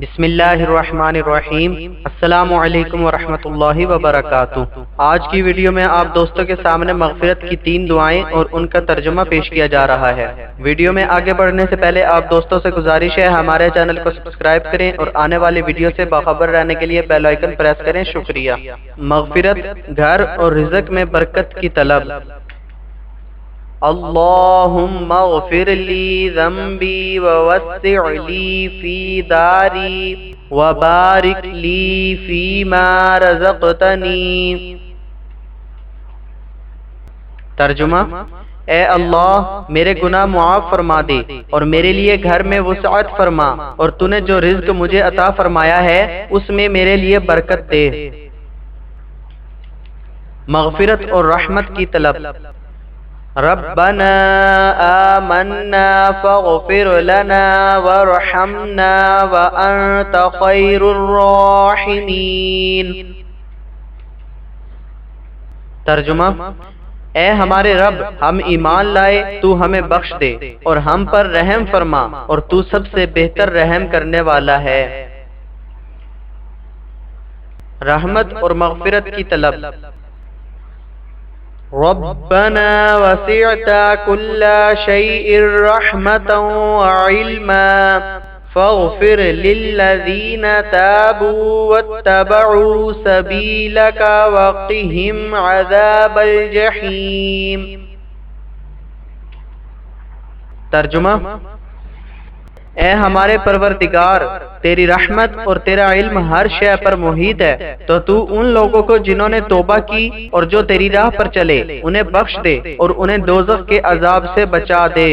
بسم اللہ الرحمن الرحیم۔ السلام علیکم ورحمۃ اللہ وبرکاتہ۔ آج کی ویڈیو میں آپ دوستوں کے سامنے مغفرت کی 3 دعائیں اور ان کا ترجمہ پیش کیا جا رہا ہے۔ ویڈیو میں آگے بڑھنے سے پہلے آپ دوستوں سے گزارش ہے ہمارے چینل کو سبسکرائب کریں اور آنے والی ویڈیو سے باخبر رہنے کے لیے بیل آئیکن پریس کریں۔ شکریہ۔ مغفرت، گھر اور رزق میں برکت کی طلب۔ اللہم اغفر لی ذنبی ووسع لی فی داری وبارک لی فیما رزقتنی۔ ترجمہ: اے اللہ، میرے گناہ معاف فرما دے اور میرے لیے گھر میں وسعت فرما، اور تو نے جو رزق مجھے عطا فرمایا ہے اس میں میرے لیے برکت دے۔ مغفرت اور رحمت کی طلب۔ ربنا آمنا فاغفر لنا وارحمنا وانت خیر الراحمین۔ ترجمہ: اے ہمارے رب، ہم ایمان لائے، تو ہمیں بخش دے اور ہم پر رحم فرما، اور تو سب سے بہتر رحم کرنے والا ہے۔ رحمت اور مغفرت کی طلب۔ ربنا وسعت كل شيء رحمة وعلما فاغفر للذين تابوا واتبعوا سبيلك وقهم عذاب الجحيم۔ ترجمہ: اے ہمارے پروردگار، تیری رحمت اور تیرا علم ہر شے پر محیط ہے، تو ان لوگوں کو جنہوں نے توبہ کی اور جو تیری راہ پر چلے انہیں بخش دے اور انہیں دوزخ کے عذاب سے بچا دے۔